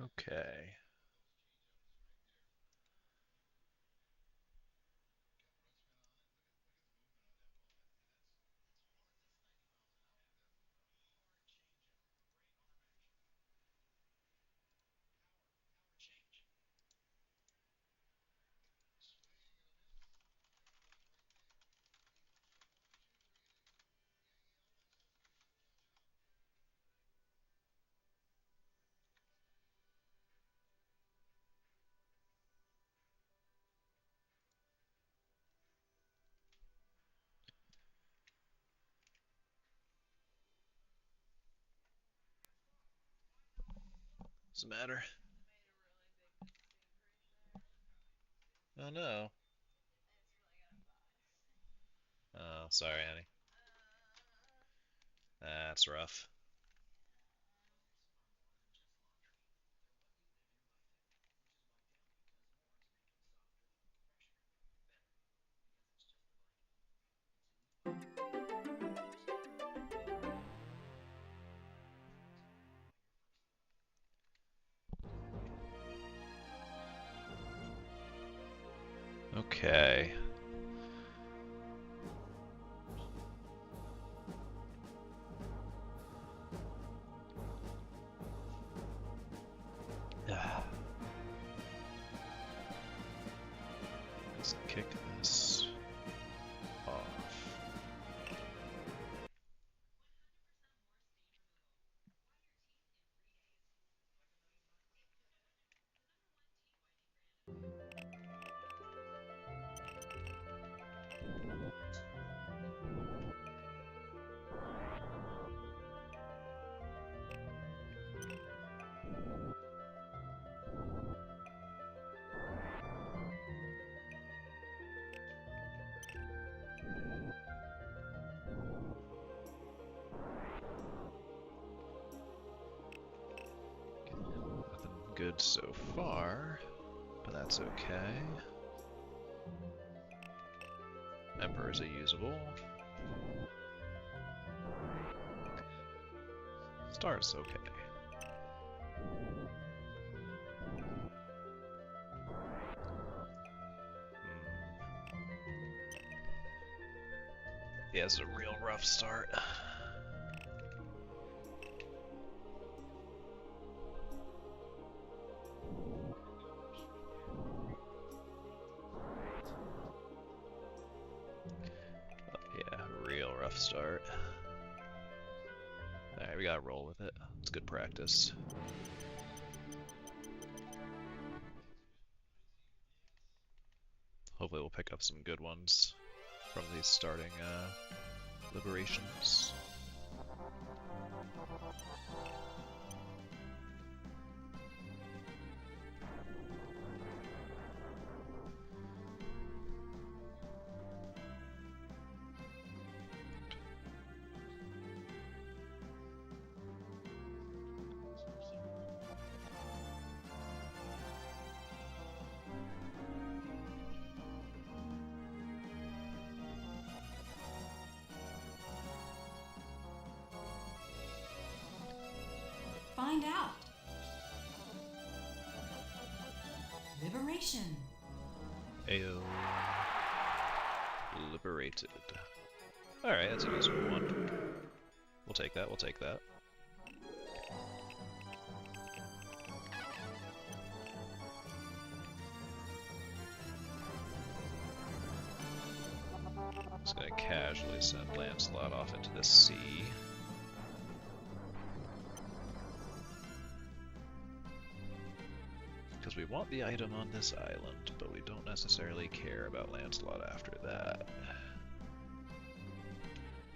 Okay. What's the matter? Oh no. Oh, sorry, honey. That's rough. Okay. Let's kick this off. Nothing good so far, but that's okay. Emperor's a usable. Star's okay. Yeah, it's a real rough start. Yeah, real rough start. Alright, we gotta roll with it. It's good practice. Hopefully we'll pick up some good ones from these starting liberations. Find out. Liberation. Ayo. Liberated. Alright, that's a useful one. We'll take that, we'll take that. Just gonna casually send Lancelot off into the sea. Because we want the item on this island, but we don't necessarily care about Lancelot after that.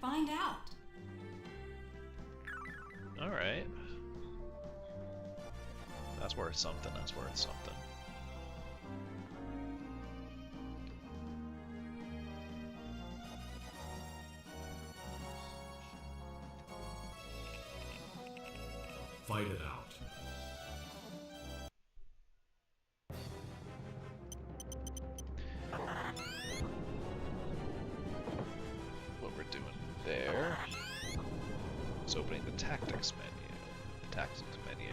Find out. Alright. That's worth something, that's worth something. Fight it out. What we're doing there is opening the tactics menu. The tactics menu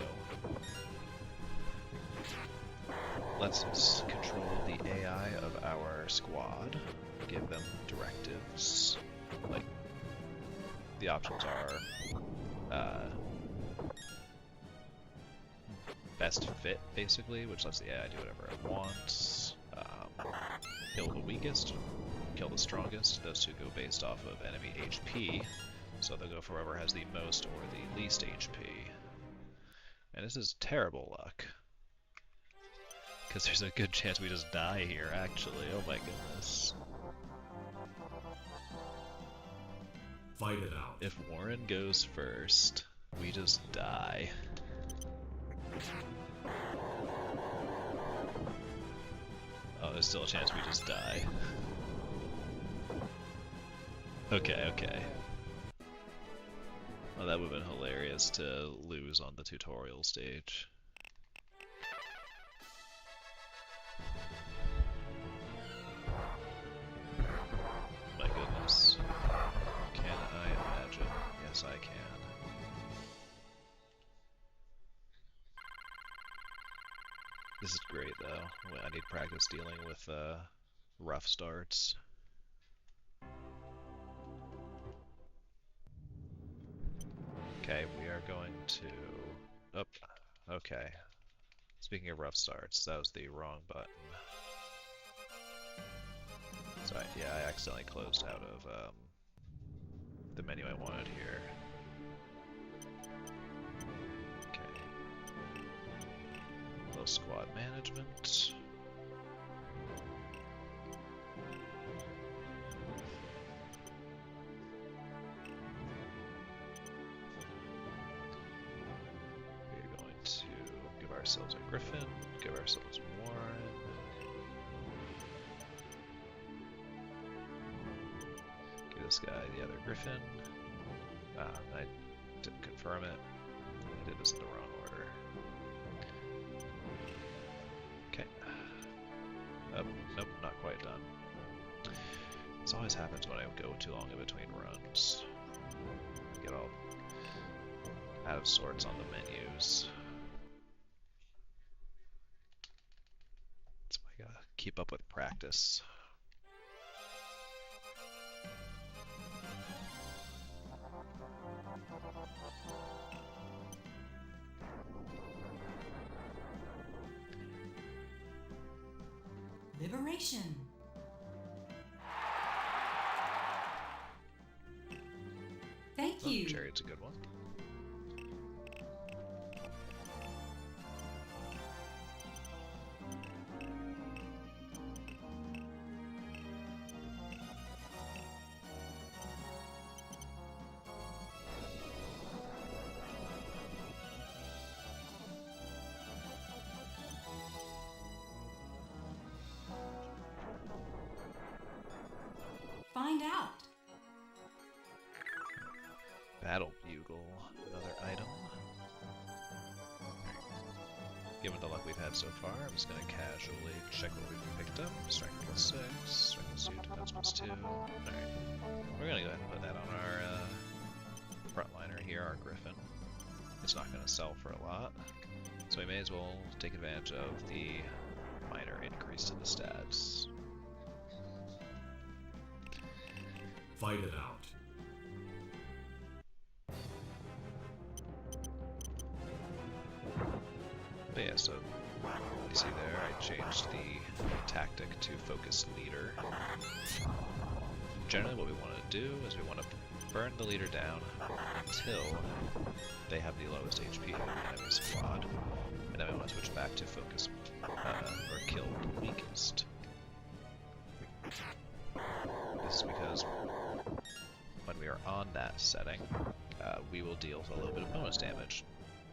Lets us control the AI of our squad, give them directives. Like, the options are best fit, basically, which lets the AI do whatever it wants. Kill the weakest, kill the strongest. Those two go based off of enemy HP, so they'll go for whoever has the most or the least HP. And this is terrible luck, because there's a good chance we just die here, actually. Oh my goodness. Fight it out. If Warren goes first, we just die. Oh, there's still a chance we just die. Okay, okay. Well, that would have been hilarious to lose on the tutorial stage. My goodness. Can I imagine? Yes, I can. This is great, though. I need practice dealing with rough starts. Okay, we are going to... Oh, okay. Speaking of rough starts, that was the wrong button. So yeah, I accidentally closed out of the menu I wanted here. Okay. Low squad management. We're going to give ourselves a Griffin, give ourselves Warren. Give this guy the other Griffin. I didn't confirm it. I did this in the wrong order. Okay. Nope, not quite done. This always happens when I go too long in between runs. I get all out of sorts on the menus. So I gotta keep up with practice. Liberation. Thank you. Chariot's a good one. Find out. Battle Bugle, another item. Given the luck we've had so far, I'm just going to casually check what we've picked up. Strength +6, strength +2, defense +2. Alright, we're going to go ahead and put that on our frontliner here, our Griffin. It's not going to sell for a lot, so we may as well take advantage of the minor increase to the stats. Fight it out. But yeah, so you see there, I changed the tactic to focus leader. Generally what we want to do is we want to burn the leader down until they have the lowest HP in the enemy squad. And then we want to switch back to focus or kill the weakest. This is because when we are on that setting, we will deal a little bit of bonus damage.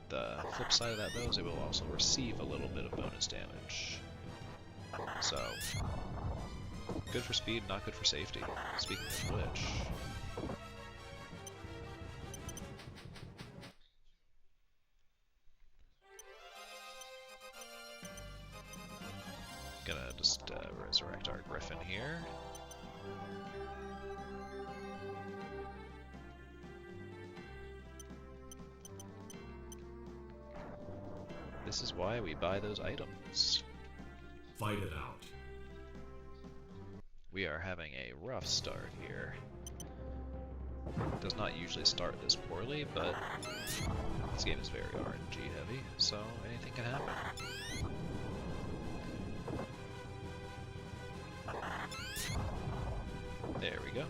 The flip side of that, though, is it will also receive a little bit of bonus damage. So, good for speed, not good for safety. Speaking of which... Gonna just resurrect our Griffin here. This is why we buy those items. Fight it out. We are having a rough start here. Does not usually start this poorly, but this game is very RNG heavy, so anything can happen. There we go.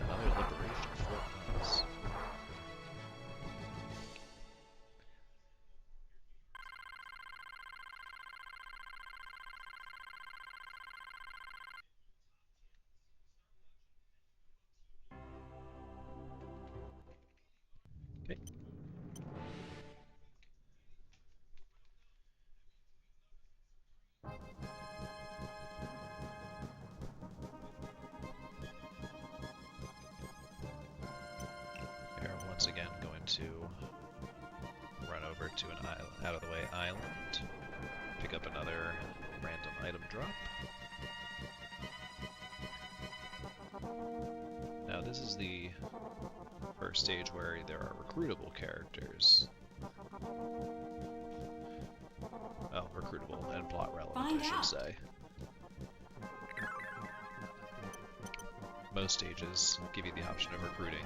Another liberation fort, nice. Okay. We're once again going to run over to an out of the way island, pick up another random item drop. Now this is the first stage where there are recruitable characters. Well, recruitable and plot relevant, I should say. Most stages give you the option of recruiting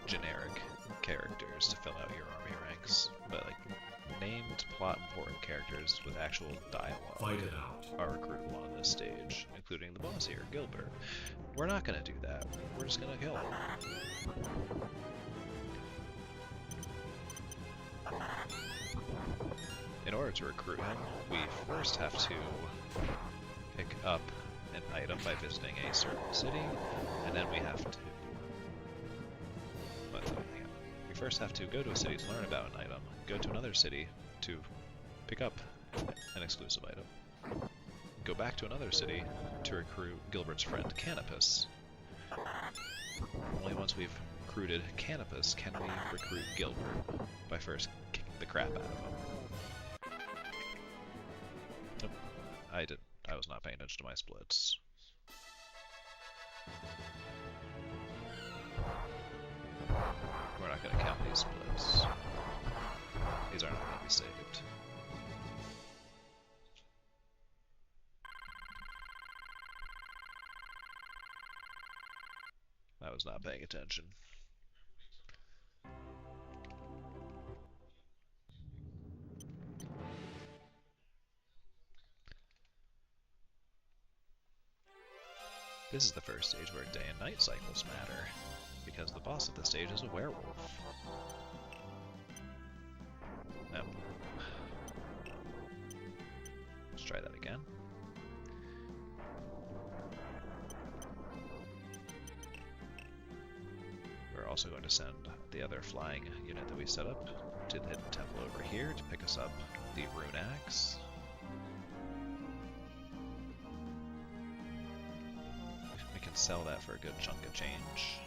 generic characters to fill out your army ranks, but like named plot important characters with actual dialogue are recruitable on this stage, including the boss here, Gilbert. We're not gonna do that. We're just gonna kill him. In order to recruit him, we first have to pick up an item by visiting a certain city, and then we have to... We first have to go to a city to learn about an item, go to another city to pick up an exclusive item, go back to another city to recruit Gilbert's friend Canopus. Only once we've recruited Canopus can we recruit Gilbert by first kicking the crap out of him. Nope, I was not paying attention to my splits. We're not going to count these splits. These are not going to be saved. I was not paying attention. This is the first stage where day and night cycles matter, because the boss of the stage is a werewolf. Nope. Let's try that again. We're also going to send the other flying unit that we set up to the hidden temple over here to pick us up the rune axe. We can sell that for a good chunk of change.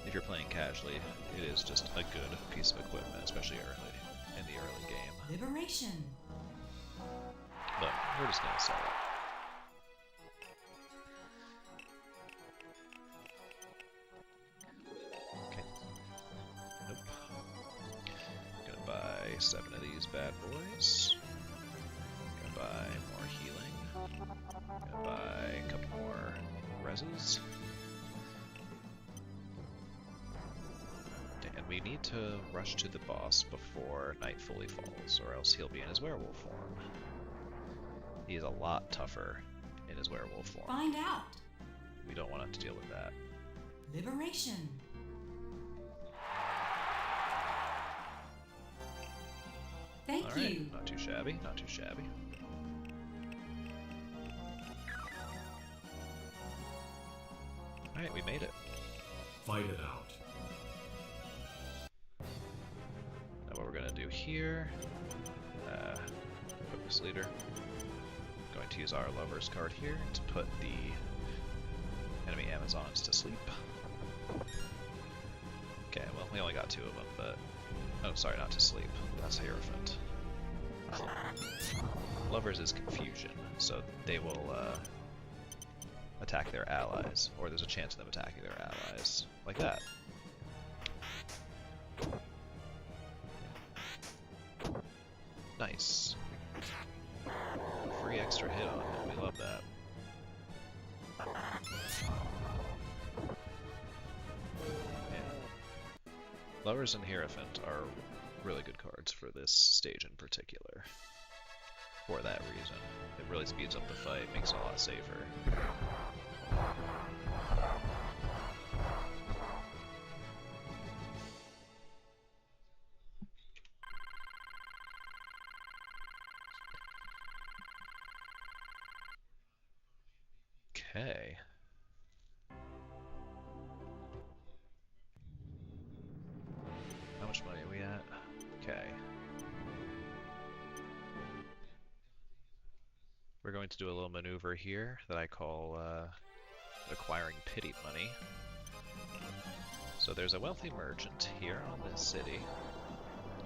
If you're playing casually, it is just a good piece of equipment, especially in the early game. Liberation. But we're just gonna sell it. Okay. Nope. Gonna buy 7 of these bad boys. Gonna buy more healing. Gonna buy a couple more reses. And we need to rush to the boss before night fully falls, or else he'll be in his werewolf form. He is a lot tougher in his werewolf form. Find out. We don't want to have to deal with that. Liberation. Thank Alright, you. not too shabby, not too shabby. Alright, we made it. Fight it out. Now what we're gonna do here, focus leader, going to use our lover's card here to put the enemy Amazons to sleep. Okay, well we only got 2 of them, but, oh sorry, not to sleep, that's Hierophant. Lovers is confusion, so they will attack their allies, or there's a chance of them attacking their allies, like that. Nice. Free extra hit on it, we love that. Lovers and Hierophant are really good cards for this stage in particular. For that reason. It really speeds up the fight, makes it a lot safer. Okay. How much money are we at? Okay. We're going to do a little maneuver here that I call acquiring pity money. So there's a wealthy merchant here on this city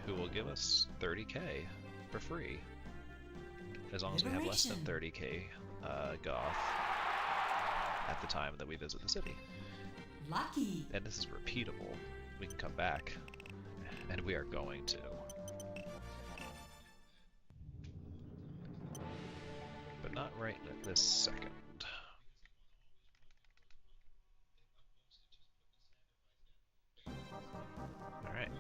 who will give us 30k for free. As long as we have less than 30k goth at the time that we visit the city. Lucky. And this is repeatable. We can come back, and we are going to. But not right at this second. Alright.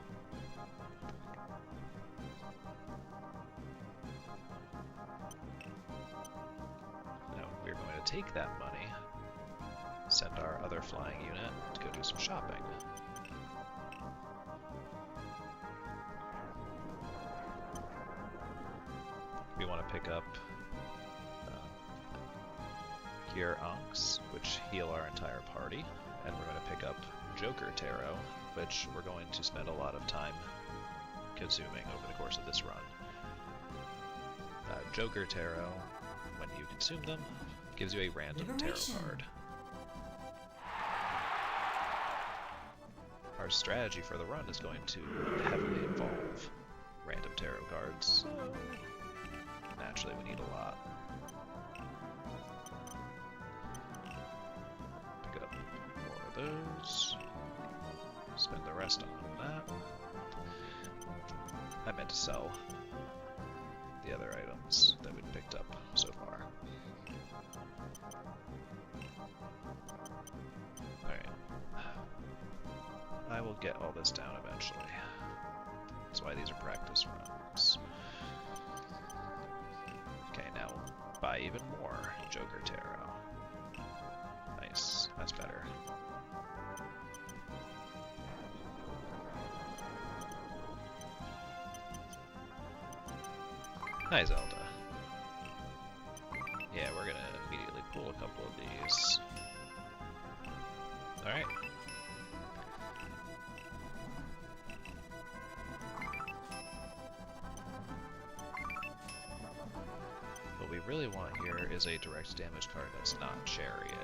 Now we're going to take that money, send our other flying unit to go do some shopping. We want to pick up Gear Ankhs, which heal our entire party, and we're going to pick up Joker Tarot, which we're going to spend a lot of time consuming over the course of this run. Joker Tarot, when you consume them, gives you a random tarot card. Our strategy for the run is going to heavily involve random tarot cards. Naturally, we need a lot. Pick up more of those. Spend the rest on that. I meant to sell the other items that we'd picked up so far. Alright. I will get all this down eventually. That's why these are practice runs. Okay, now buy even more Joker Tarot. Nice, that's better. Hi, Zelda. Yeah, we're gonna immediately pull a couple of these. Alright. What we really want here is a direct damage card that's not Chariot.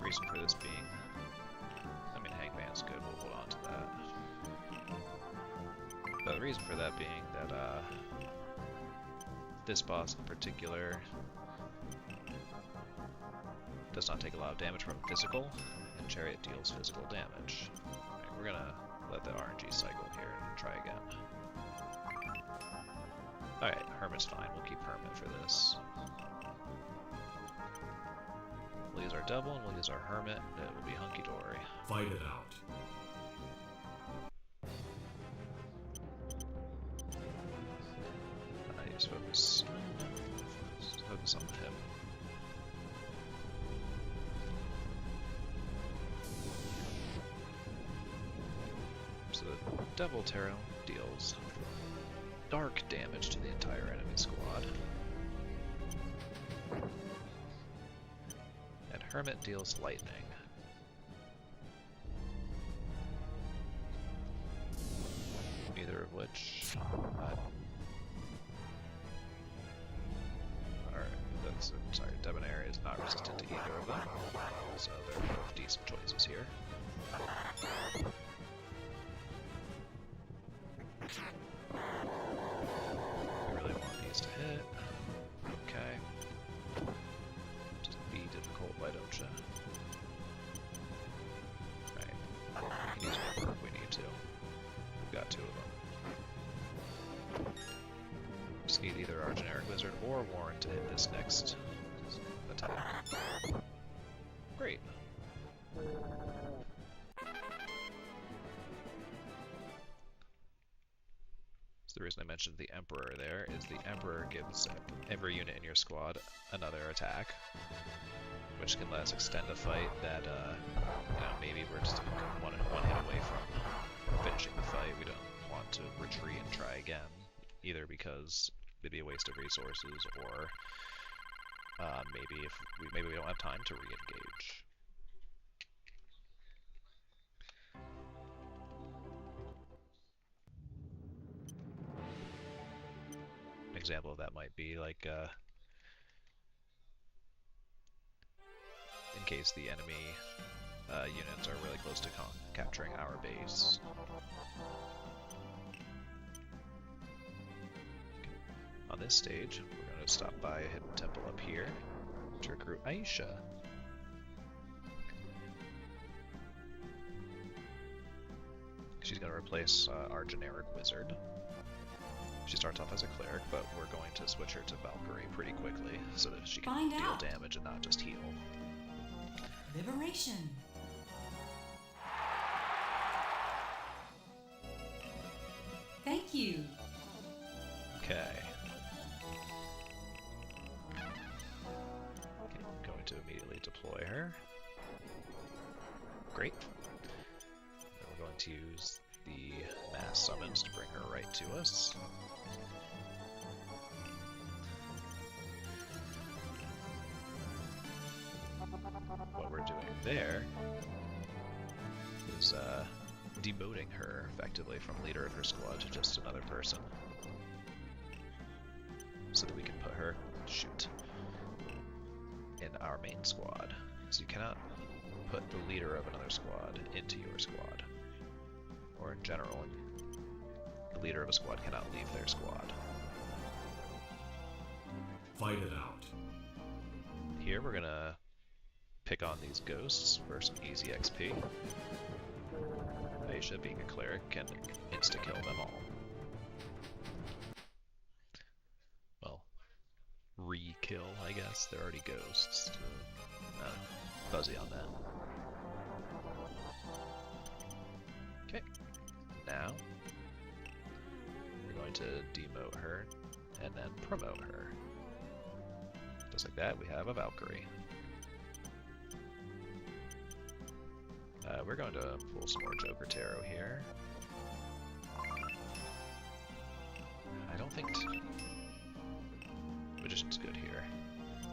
Reason for this being, I mean, Hangman's good, we'll hold on to that. But the reason for that being that this boss in particular does not take a lot of damage from physical, and Chariot deals physical damage. Right, we're gonna let the RNG cycle here and try again. Alright, Hermit's fine, we'll keep Hermit for this. We'll use our double and we'll use our Hermit, and it will be hunky-dory. Fight it out. Nice, focus. Focus on him. So the Devil Tarot deals dark damage to the entire enemy squad. And Hermit deals lightning. Neither of which... Alright, that's... sorry, Debonair is not resistant to either of them. So they're both decent choices here. forewarned to hit this next attack. Great. So the reason I mentioned the Emperor there is the Emperor gives every unit in your squad another attack, which can let us extend a fight that, maybe we're just one hit away from finishing the fight. We don't want to retreat and try again, either because it'd be a waste of resources, or maybe we don't have time to re-engage. An example of that might be like in case the enemy units are really close to capturing our base. On this stage, we're going to stop by a hidden temple up here to recruit Aisha. She's going to replace our generic wizard. She starts off as a cleric, but we're going to switch her to Valkyrie pretty quickly so that she can deal damage and not just heal. Liberation. Thank you. Okay. I'm going to immediately deploy her. Great. Then we're going to use the mass summons to bring her right to us. What we're doing there is demoting her effectively from leader of her squad to just another person, so that we can put her, in our main squad. So you cannot put the leader of another squad into your squad, or in general, the leader of a squad cannot leave their squad. Fight it out. Here we're gonna pick on these ghosts for some easy XP. Aisha, being a cleric, can insta-kill them all. Well, re-kill, I guess. They're already ghosts. Fuzzy on that. Okay. Now, we're going to demote her and then promote her. Just like that, we have a Valkyrie. We're going to pull some more Joker Tarot here. I don't think Magician's good here.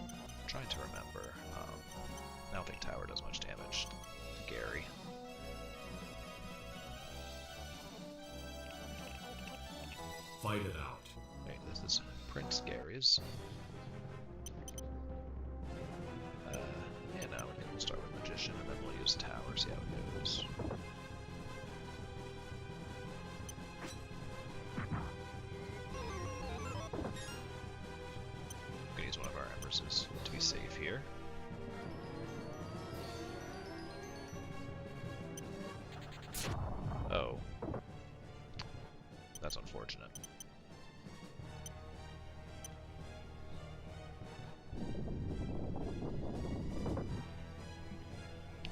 I'm trying to remember. I don't think Tower does much damage to Gary. Fight it out. Wait, this is Prince Gary's. Yeah, now we can start with Magician and then we'll use Tower, see how it goes. We can use one of our Embers to be safe here. Oh. That's unfortunate.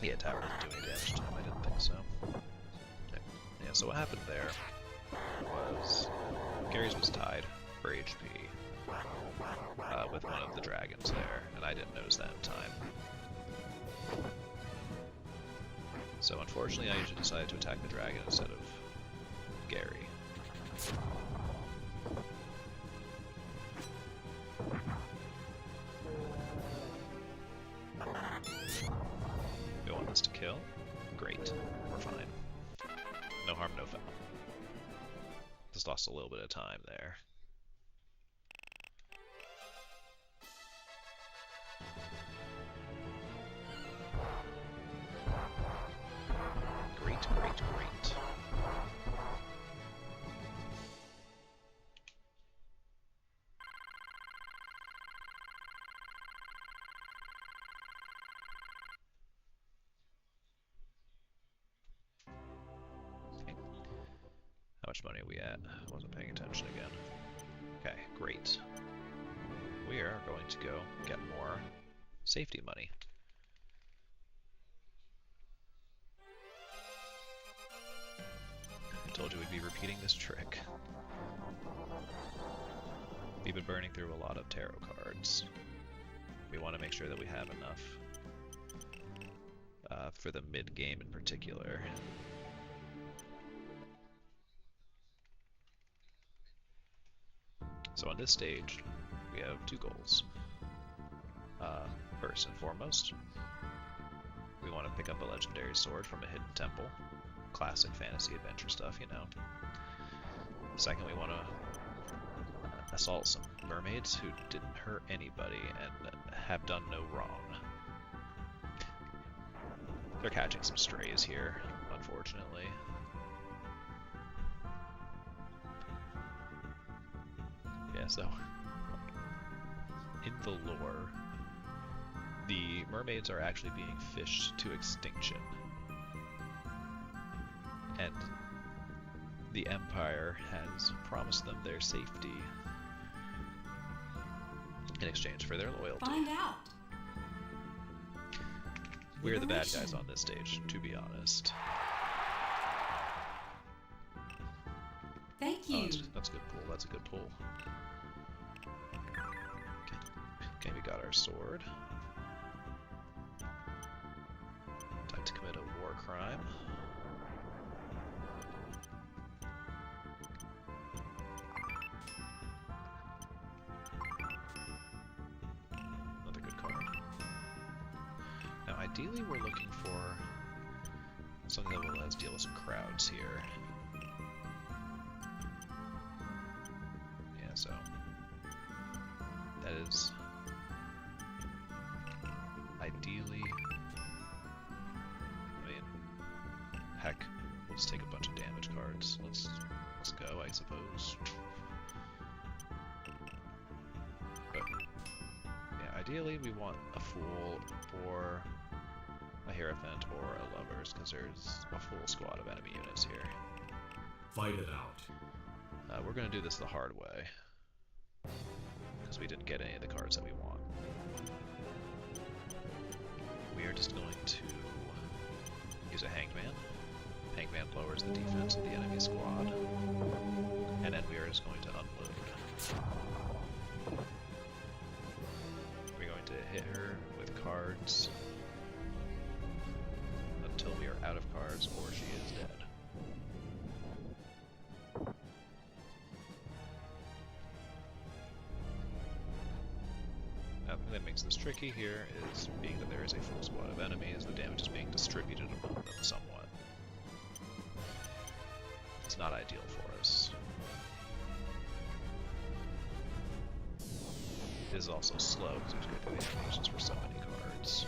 Yeah, Tower doesn't do any damage to him, I didn't think so. Okay. Yeah, so what happened there was Gary's was tied for HP with one of the dragons there, and I didn't notice that in time. So unfortunately, I usually decided to attack the dragon instead of Gary. We want this to kill? Great. We're fine. No harm, no foul. Just lost a little bit of time there. Great, great, great. How much money are we at? I wasn't paying attention again. Okay, great. we are going to go get more safety money. I told you we'd be repeating this trick. We've been burning through a lot of tarot cards. We want to make sure that we have enough for the mid-game in particular. So on this stage, we have two goals. First and foremost, we want to pick up a legendary sword from a hidden temple. Classic fantasy adventure stuff, you know. Second, we want to assault some mermaids who didn't hurt anybody and have done no wrong. They're catching some strays here, unfortunately. Yeah, so in the lore, the mermaids are actually being fished to extinction. And the Empire has promised them their safety in exchange for their loyalty. Find out. We're the bad guys on this stage, to be honest. Thank you. Oh, that's a good pull. That's a good pull. Okay, we got our sword. Time to commit a war crime. Another good card. Now, ideally, we're looking for something that will let us deal with some crowds here. Yeah, so that is ideally. I mean, heck, we'll just take a bunch of damage cards. Let's go, I suppose. But yeah, ideally we want a fool or a hierophant or a lovers, because there's a full squad of enemy units here. Fight it out. We're gonna do this the hard way, because we didn't get any of the cards that we want. We are just going to use a hangman. Hangman lowers the defense of the enemy squad. And then we are just going to unload. We're going to hit her with cards until we are out of cards or she is dead. Now, the thing that makes this tricky here is, being that there is a full squad of enemies, the damage is being distributed among them somewhat. It's not ideal for us. It is also slow because we have to go through the animations for so many cards.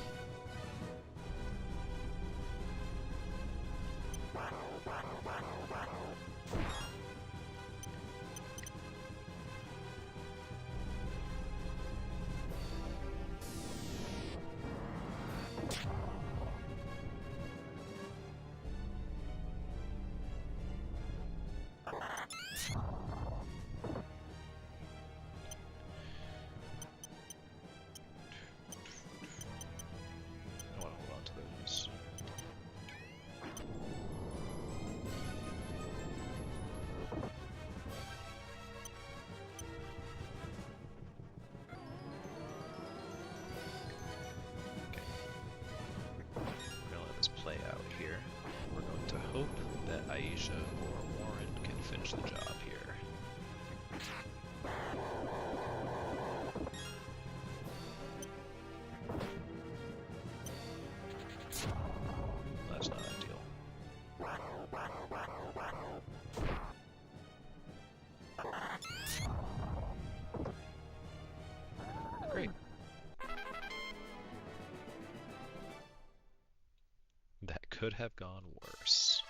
I want to hold on to those. Okay. We're going to let this play out here. We're going to hope that Aisha or Warren can finish the job here. That's not ideal. Great. That could have gone worse.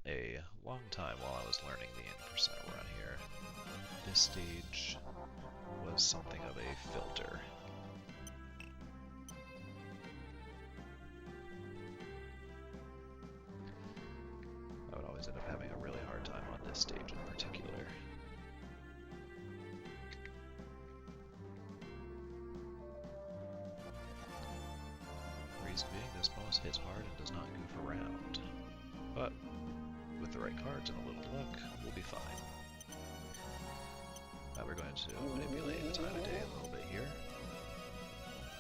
a long time while I was learning the N% run here. This stage was something of a filter. I would always end up having a really hard time on this stage in particular. Reason being, this boss hits hard and does not goof around. But with the right cards and a little luck, we'll be fine. Now we're going to manipulate the time of day a little bit here.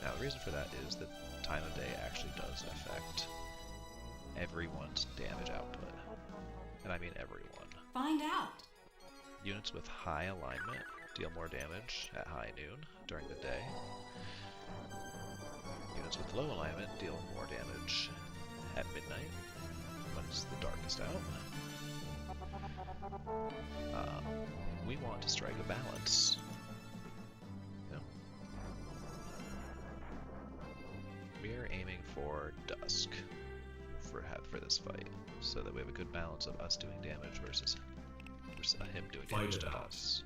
Now the reason for that is that time of day actually does affect everyone's damage output. And I mean everyone. Find out. Units with high alignment deal more damage at high noon during the day. Units with low alignment deal more damage at midnight when it's the darkest out. We want to strike a balance. No. We are aiming for dusk for this fight, so that we have a good balance of us doing damage versus him doing damage to us.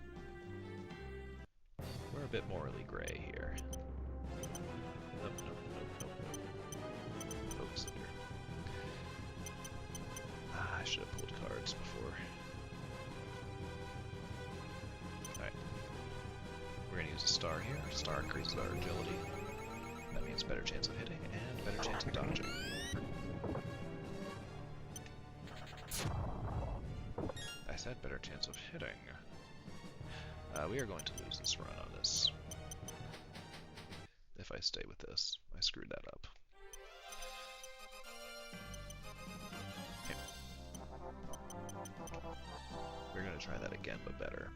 We're a bit morally gray here. Nope. Focus here. I should have pulled cards before. Alright. We're going to use a star here. Star increases our agility. That means better chance of hitting and better chance of dodging. I said better chance of hitting. We are going to lose this run on this. If I stay with this, I screwed that up. Okay. We're going to try that again, but better.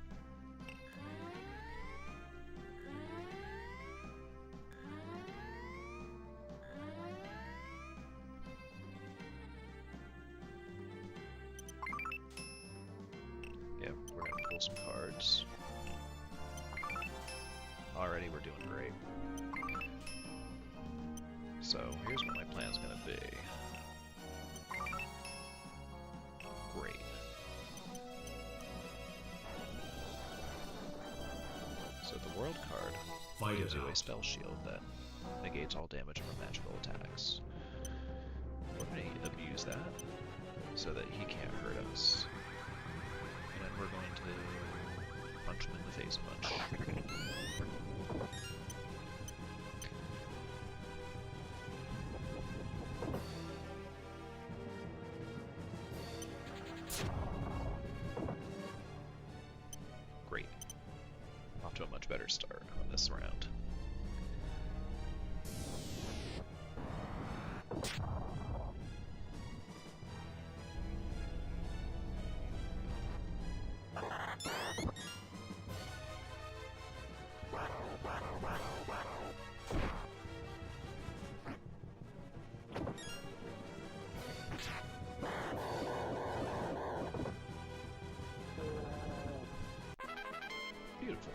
Yep, we're going to pull some cards. Already we're doing great. So here's what my plan's gonna be. Great. So the world card gives you a spell shield that negates all damage from magical attacks. We're going to abuse that so that he can't hurt us. And then we're going to punch him in the face a bunch. Great. Off to a much better start on this round. Beautiful.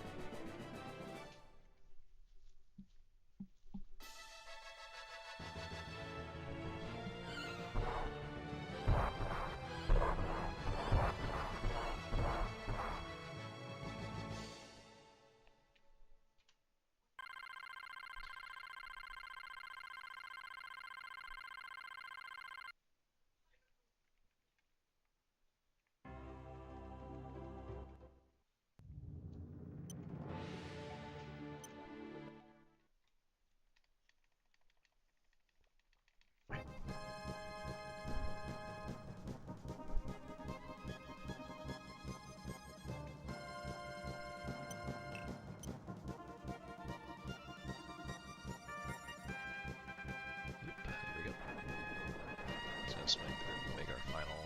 Swing through, make our final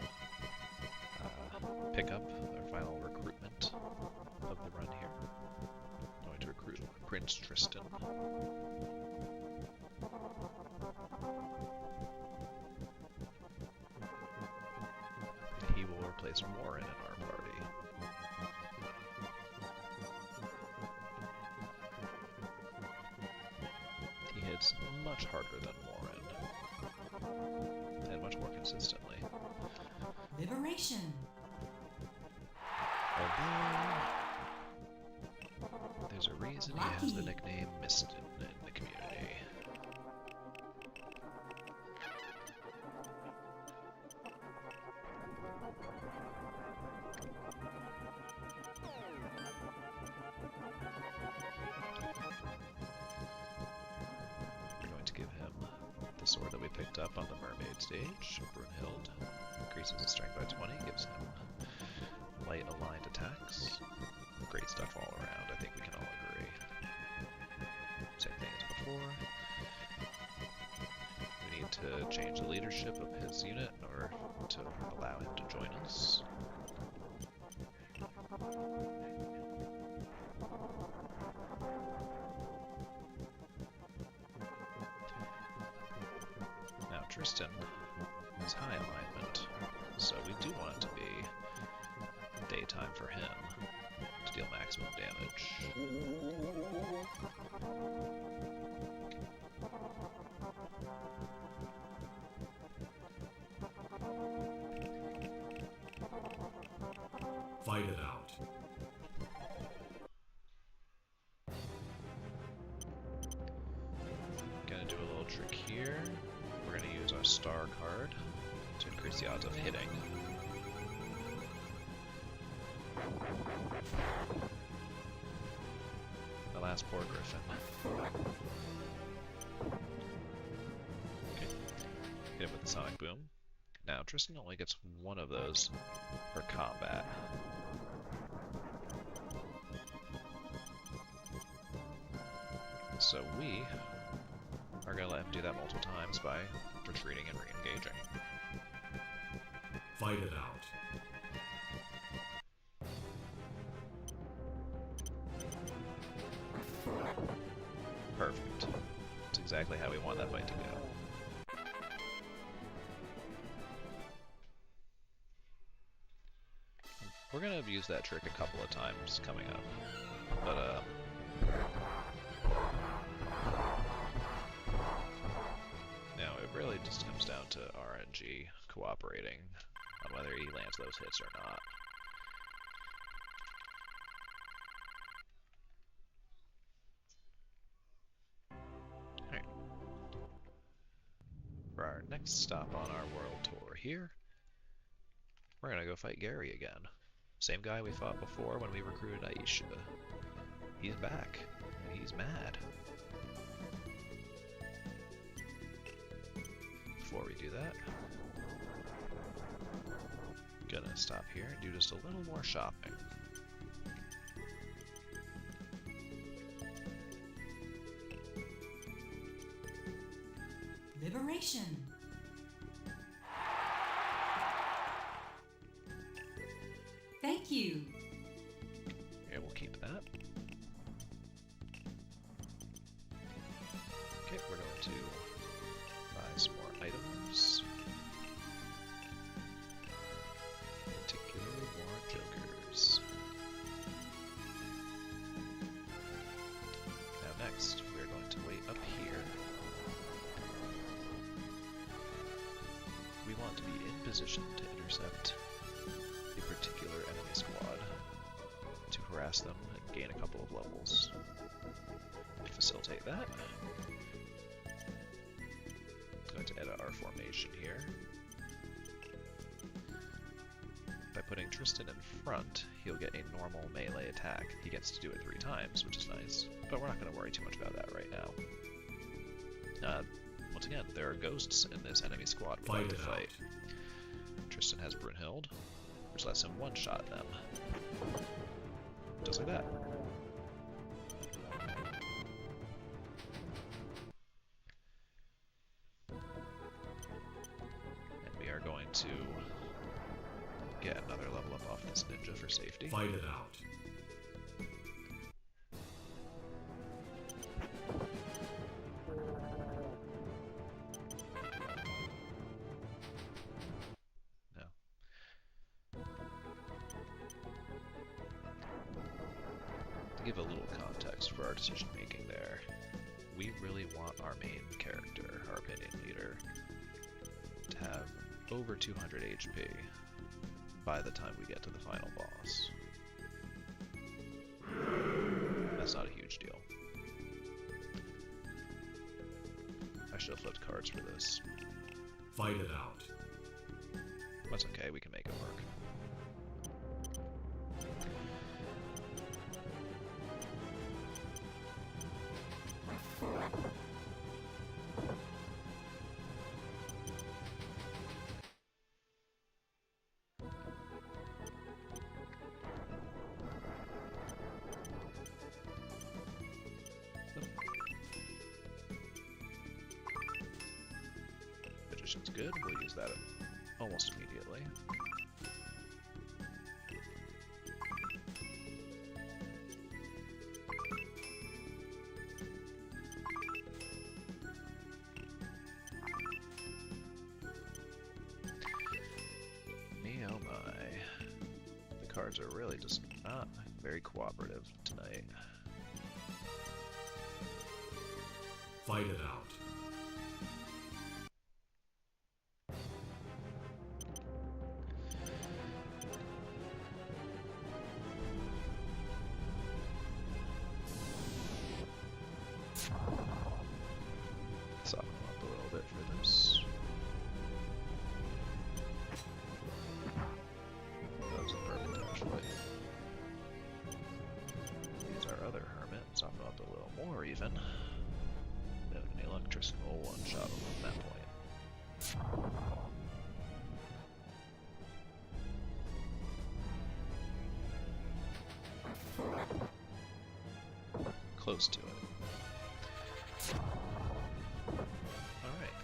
pickup, our final recruitment of the run here. I'm going to recruit Prince Tristan. He will replace Warren in our party. He hits much harder than Warren. And much more consistently. Liberation. Although, there's a reason he has the nickname Mistin in the community. We're going to give him the sword that we picked up on the mermaid stage, Brunhild. Increases his strength by 20, gives him light aligned attacks. Great stuff all around, I think we can all agree. Same thing as before. We need to change the leadership of his unit in order to allow him to join us. Now Tristan is high alignment, so we do want it to be daytime for him to deal maximum damage. Fight it out. Gonna do a little trick here. We're gonna use our star card to increase the odds of hitting. Alas, poor Griffin. Okay. Hit him with the sonic boom. Now, Tristan only gets one of those for combat. So we are going to let him do that multiple times by retreating and re-engaging. Fight it out. Perfect. That's exactly how we want that fight to go. We're going to use that trick a couple of times coming up, but no, it really just comes down to RNG cooperating on whether he lands those hits or not. Alright. For our next stop on our world tour here, we're gonna go fight Gary again. Same guy we fought before when we recruited Aisha. He's back, and he's mad. Before we do that, gonna stop here and do just a little more shopping. Liberation. Thank you. Yeah, we'll keep that. Okay, we're going to buy some more items. Particularly more jokers. Now next, we're going to wait up here. We want to be in position to intercept a particular enemy squad, to harass them and gain a couple of levels. To facilitate that, I'm going to edit our formation here. By putting Tristan in front, he'll get a normal melee attack. He gets to do it 3 times, which is nice, but we're not going to worry too much about that right now. Once again, there are ghosts in this enemy squad we're about to fight. Tristan has Brunhild, which lets him one-shot them. Just like that. And we are going to get another level up off this ninja for safety. Fight it out. To give a little context for our decision making there, we really want our main character, our opinion leader, to have over 200 HP by the time we get to the final boss. That's not a huge deal. I should have flipped cards for this. Fight it out. That's okay, we can make it work. Magician's good, we'll use that almost immediately. Me oh my. The cards are really just not very cooperative tonight. Fight it out. Soften up a little bit for this. That was perfect, actually. Use our other hermit, soften up a little more even. Then an electrical one-shot from that point. Close to it. Alright.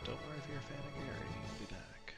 Don't worry if you're a fan of Gary, he'll be back.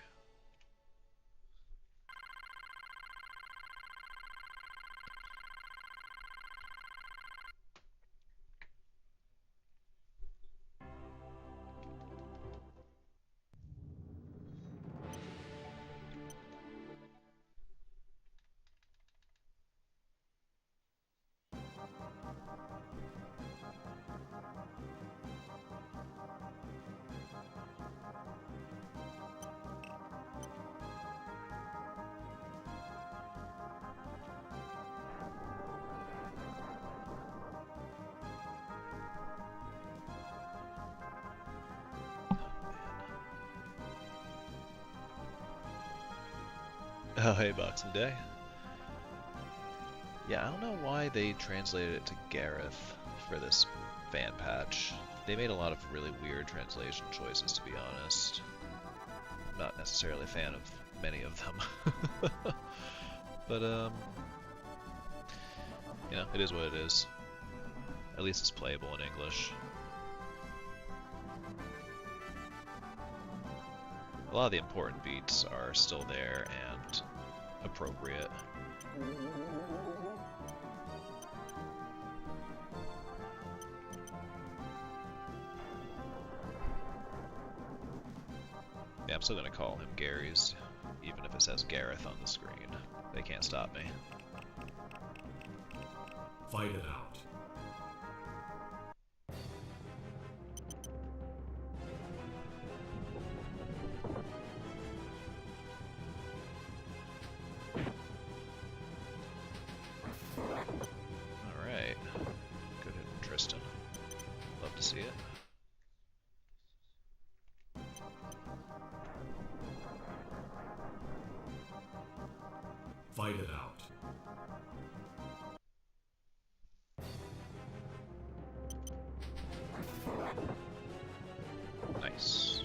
Oh, hey, Boxing Day. Yeah, I don't know why they translated it to Gareth for this fan patch. They made a lot of really weird translation choices, to be honest. I'm not necessarily a fan of many of them. But, you know, it is what it is. At least it's playable in English. A lot of the important beats are still there and appropriate. Yeah, I'm still gonna call him Gary's, even if it says Gareth on the screen. They can't stop me. Fight it out. Alright. Good hit, Tristan. Love to see it. Fight it out. Nice.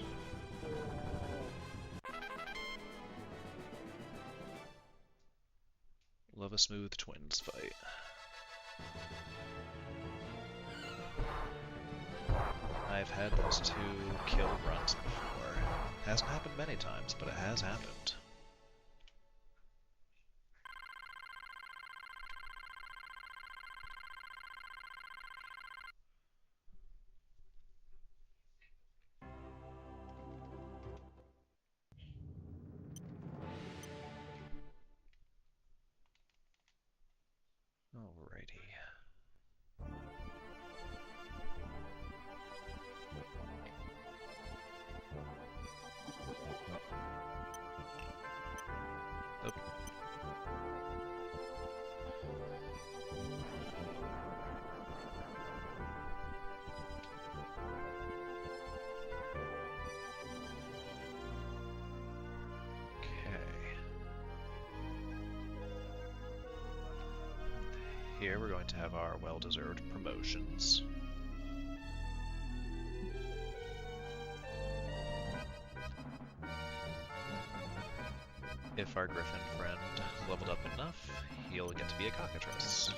Love a smooth twins fight. I've had those two kill runs before. Hasn't happened many times, but it has happened. going to have our well-deserved promotions. If our griffin friend leveled up enough, he'll get to be a cockatrice.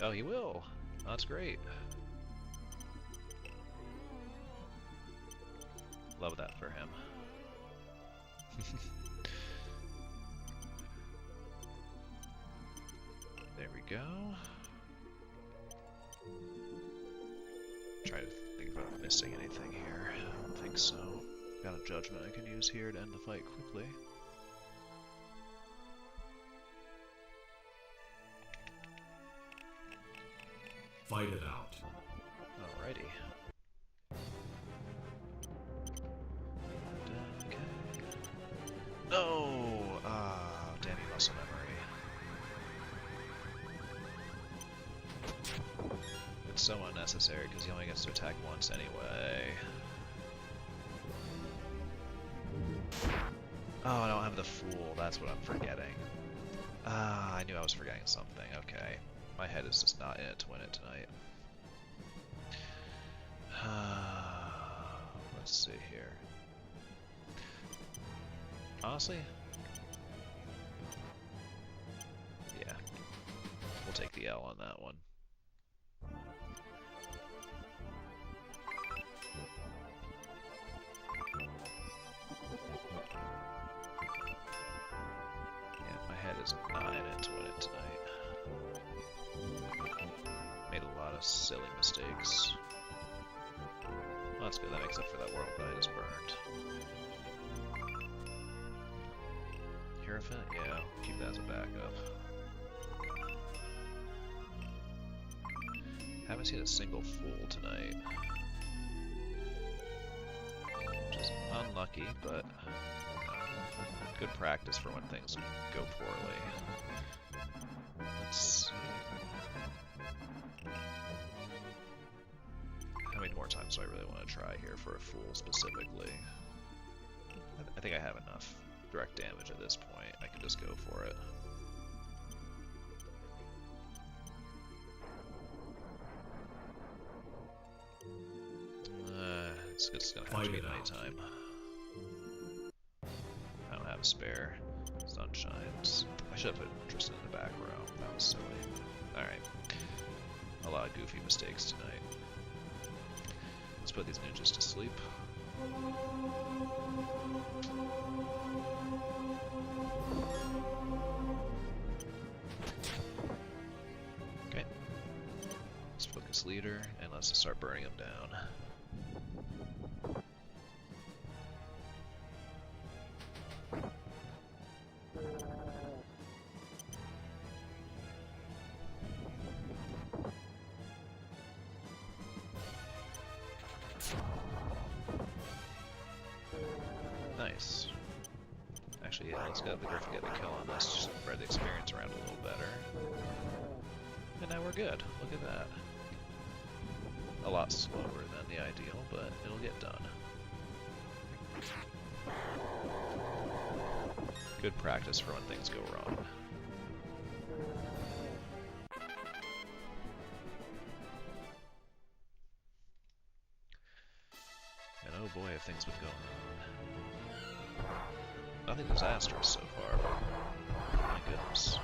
Oh, he will! Oh, that's great. Love that for him. There we go. Try to think if I'm missing anything here. I don't think so. Got a judgment I can use here to end the fight quickly. Fight it out. Alrighty. Okay. No! Ah, damn you, muscle memory. It's so unnecessary because he only gets to attack once anyway. Oh, I don't have the Fool. That's what I'm forgetting. Ah, I knew I was forgetting something. Okay. My head is just not in it to win it tonight. Let's see here. Honestly? Yeah. We'll take the L on that one. Is not in it to win it tonight. Made a lot of silly mistakes. Well, that's good. That makes up for that world that I just burned. Hierophant? Yeah, I'll keep that as a backup. Haven't seen a single Fool tonight. Which is unlucky, but good practice for when things go poorly. Let's see. How many more times do I really want to try here for a Fool specifically? I think I have enough direct damage at this point. I can just go for it. It's just gonna have to be nighttime. Spare sunshines. I should have put Tristan in the back row. That was silly. Alright. A lot of goofy mistakes tonight. Let's put these ninjas to sleep. Okay. Let's focus leader and let's start burning them down. Nice. Actually, yeah, let's get the Griffin get the kill on this, just spread the experience around a little better. And now we're good. Look at that. A lot slower than the ideal, but it'll get done. Good practice for when things go wrong. And oh boy, have things been going wrong. Nothing disastrous so far, but my goodness.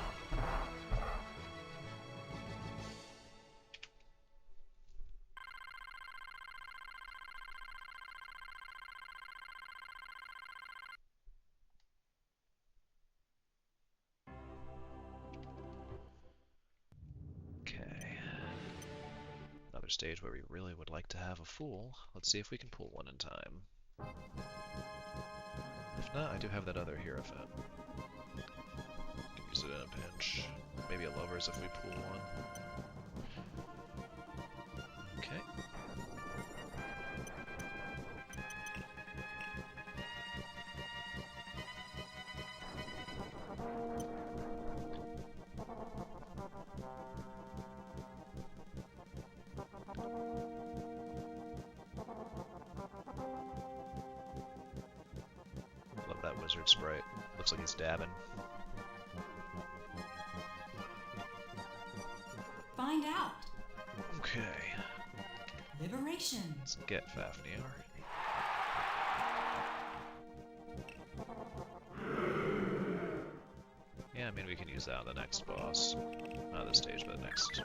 Another stage where we really would like to have a Fool. Let's see if we can pull one in time. If not, I do have that other Hierophant. Can use it in a pinch. Maybe a Lover's if we pull one. Okay. Love that wizard sprite. Looks like he's dabbing. find out. Okay, Liberation. let's get Fafnir. Yeah, I mean, we can use that on the next boss. Not this stage, but next.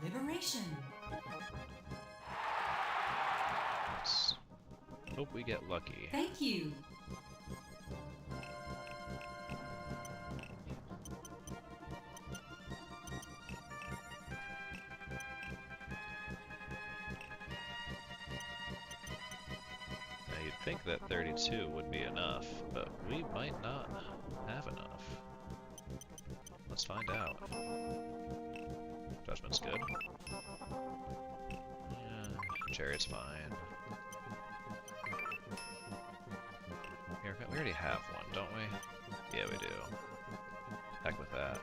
Liberation. Let's hope we get lucky. Thank you. Now, you'd think that 32 would be enough, but we might not have enough. Let's find out. Judgment's good. Yeah, Chariot's fine. Here, we already have one, don't we? Yeah, we do. Heck with that.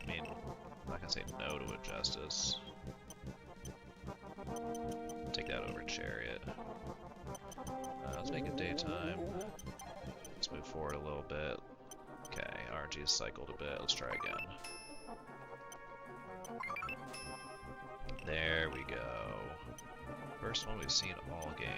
I mean, I'm not gonna say no to a Justice. Take that over Chariot. Let's make it daytime. Let's move forward a little bit. Okay, RNG has cycled a bit. Let's try again. There we go. First one we've seen all game.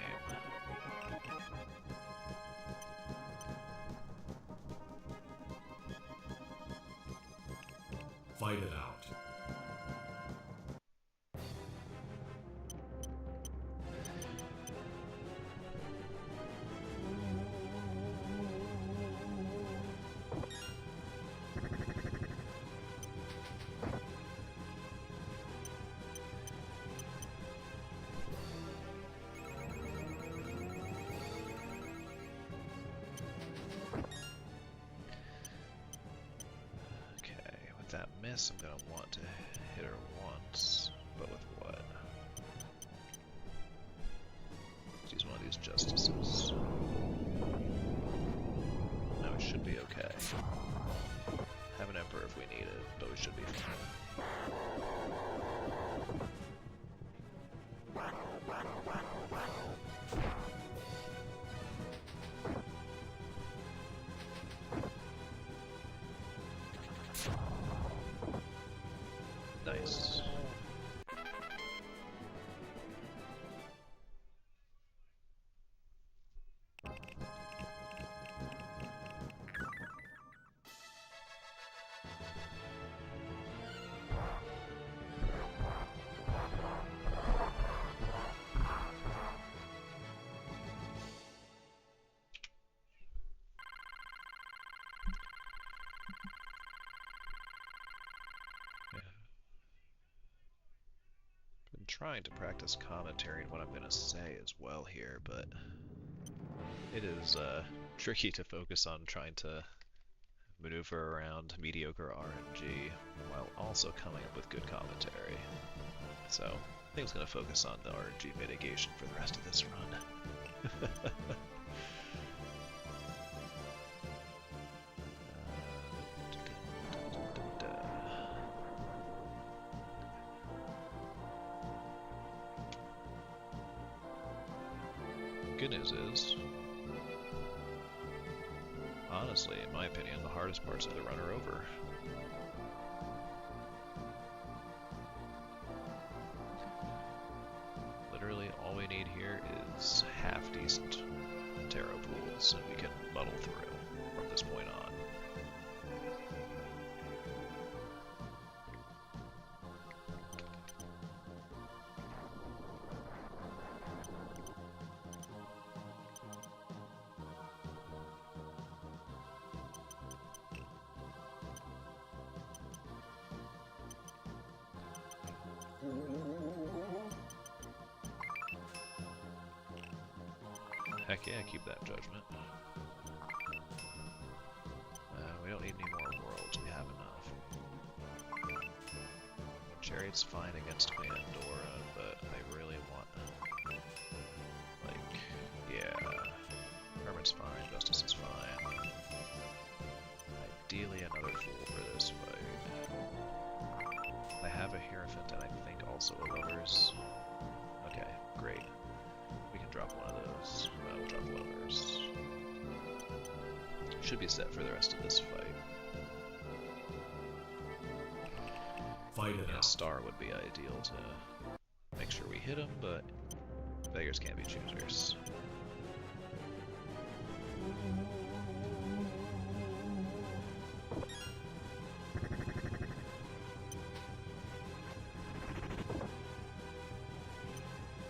Fight it out. That miss, I'm gonna want to hit her once, but with what? Let's use one of these Justices. Now we should be okay. Have an Emperor if we need it, but we should be fine. Nice. Trying to practice commentary and what I'm going to say as well here, but it is tricky to focus on trying to maneuver around mediocre RNG while also coming up with good commentary. So I think I'm going to focus on the RNG mitigation for the rest of this run. Good news is, honestly, in my opinion, the hardest parts of the run are over. Literally, all we need here is half-decent tarot pools, and we can muddle through from this point on. Heck yeah, keep that judgment. We don't need any more worlds, we have enough. Chariot's fine against Queen Endora, but I really want... like, yeah... Hermit's fine, Justice is fine. ideally another fool for this fight. I have a Hierophant and I think also a Lovers. Okay, great. We can drop one of those. We'll drop Lovers. Should be set for the rest of this fight. Fight it A out. star would be ideal to make sure we hit him, but beggars can't be choosers.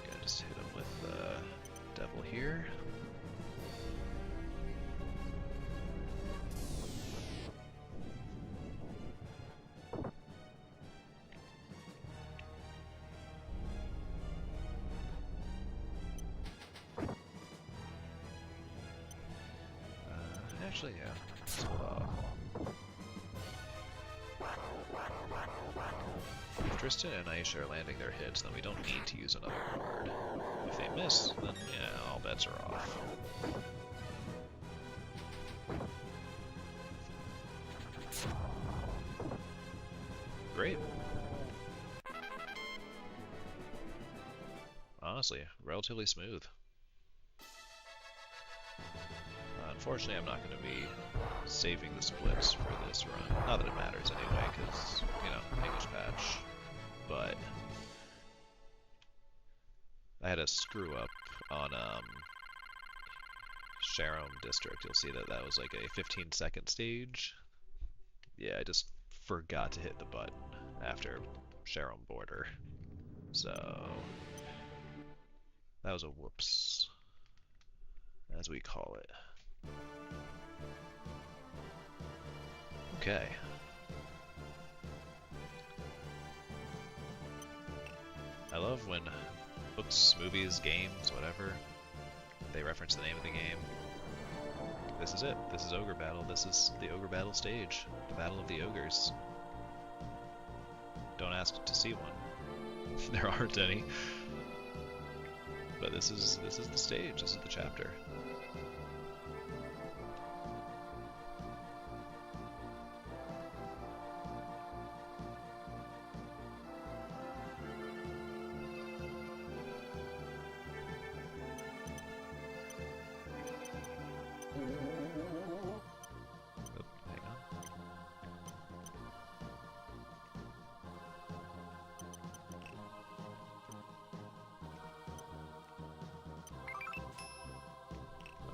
Gotta just hit him with Devil here. Actually, yeah. So, if Tristan and Aisha are landing their hits, then we don't need to use another card. If they miss, then yeah, all bets are off. Great. Honestly, relatively smooth. Unfortunately, I'm not going to be saving the splits for this run. Not that it matters anyway, because, you know, English patch. But I had a screw up on Sharon District. You'll see that that was like a 15-second stage. Yeah, I just forgot to hit the button after Sharon Border. So that was a whoops, as we call it. Okay. I love when books, movies, games, whatever, they reference the name of the game. This is it. This is Ogre Battle. This is the Ogre Battle stage. The Battle of the Ogres. Don't ask to see one. There aren't any. But this is the stage. This is the chapter.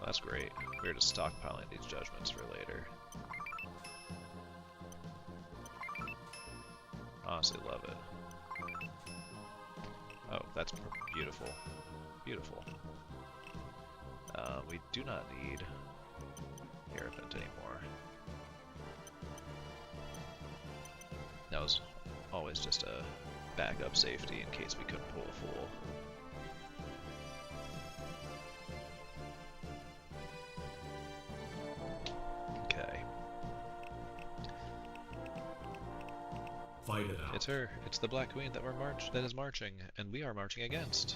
That's great. We're just stockpiling these judgments for later. Honestly love it. Oh, that's beautiful. Beautiful. We do not need Hierophant anymore. That was always just a backup safety in case we couldn't pull a fool. Fight it out. It's her. It's the Black Queen that is marching, and we are marching against.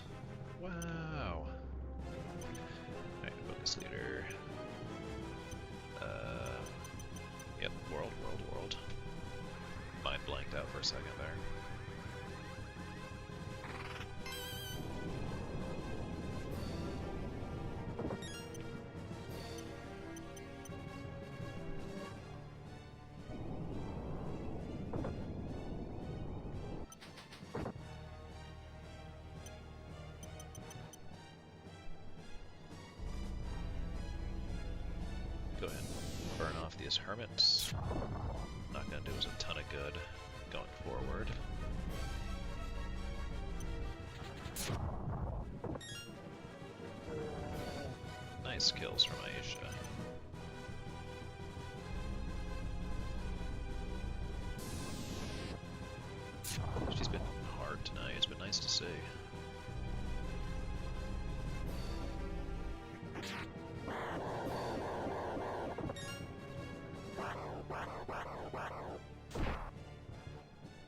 Wow. Alright, focus leader. Yep, world. Mind blanked out for a second there. Go ahead and burn off these hermits. Not gonna do us a ton of good going forward. Nice kills from Aisha. She's been hard tonight, it's been nice to see.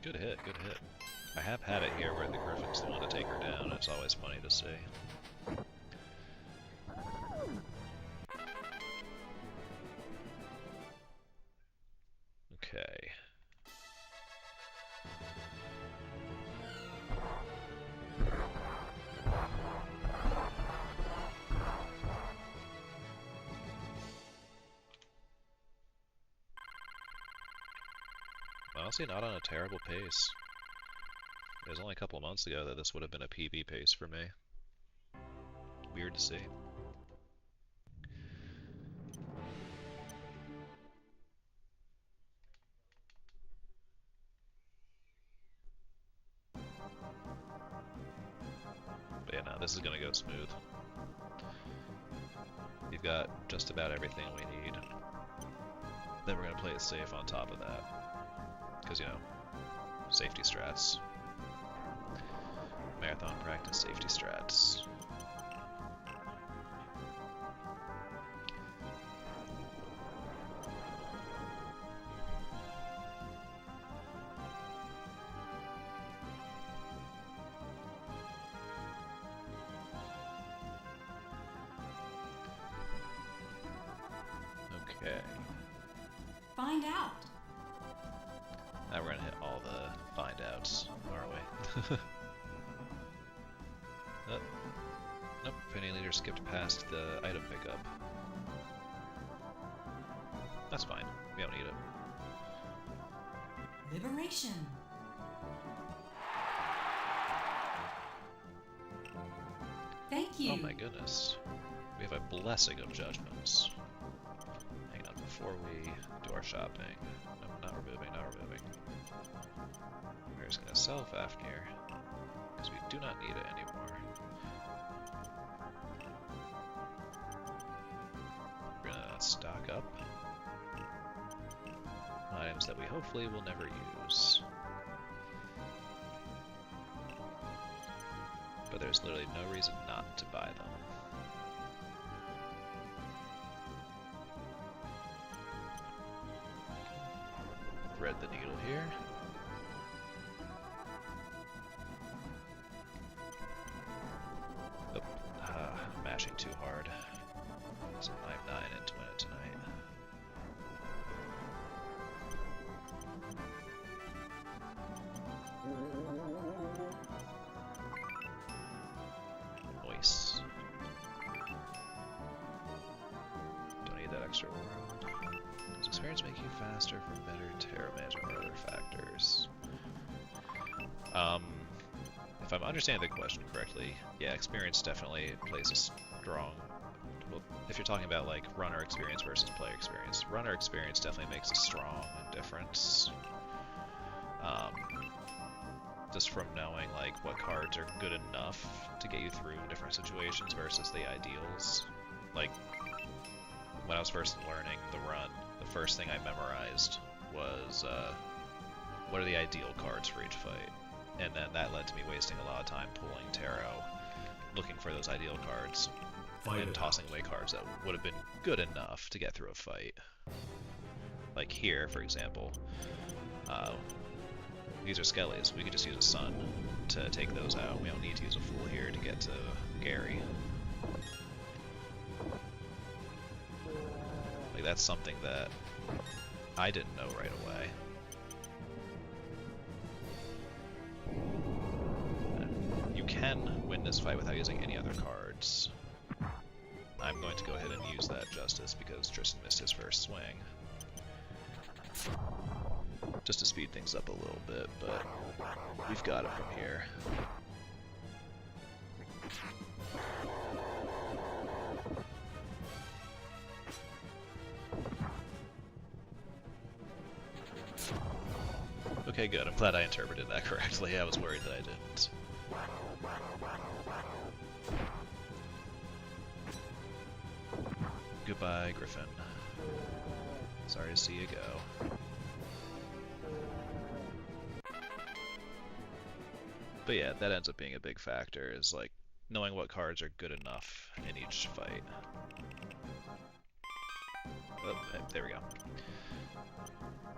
Good hit, good hit. I have had it here where the Griffin's the one to take her down, it's always funny to see. Okay. Honestly, not on a terrible pace. It was only a couple of months ago that this would have been a PB pace for me. Weird to see. But yeah, no, this is gonna go smooth. We've got just about everything we need. Then we're gonna play it safe on top of that. Because, you know, safety strats. Marathon practice, safety strats. Okay. Find out. Now we're gonna hit all the find outs, aren't we? Nope, training leader skipped past the item pickup. That's fine, we don't need it. Liberation. Thank you. Oh my goodness. We have a blessing of judgments. Hang on, before we do our shopping. Nope, not removing, not removing. We're just gonna sell Fafnir, because we do not need it anymore. We're gonna stock up items that we hopefully will never use. But there's literally no reason not to buy them. Thread the needle here. Oh, mashing too hard. So I'm 9 into it tonight. Nice. Don't need that extra world. Does experience make you faster from better terror management or other factors? If I'm understanding the question correctly, yeah, experience definitely plays a strong... Well, if you're talking about like runner experience versus player experience, runner experience definitely makes a strong difference. Just from knowing like what cards are good enough to get you through different situations versus the ideals. Like, when I was first learning the run, the first thing I memorized was what are the ideal cards for each fight. And then that led to me wasting a lot of time pulling tarot, looking for those ideal cards, and tossing away cards that would have been good enough to get through a fight. Like here, for example, these are skellies. We could just use a sun to take those out. We don't need to use a fool here to get to Gary. Like, that's something that I didn't know right away. You can win this fight without using any other cards. I'm going to go ahead and use that Justice because Tristan missed his first swing. Just to speed things up a little bit, but we've got it from here. Okay, good. I'm glad I interpreted that correctly. I was worried that I didn't. Goodbye, Griffin. Sorry to see you go. But yeah, that ends up being a big factor, is like knowing what cards are good enough in each fight. Oh, there we go.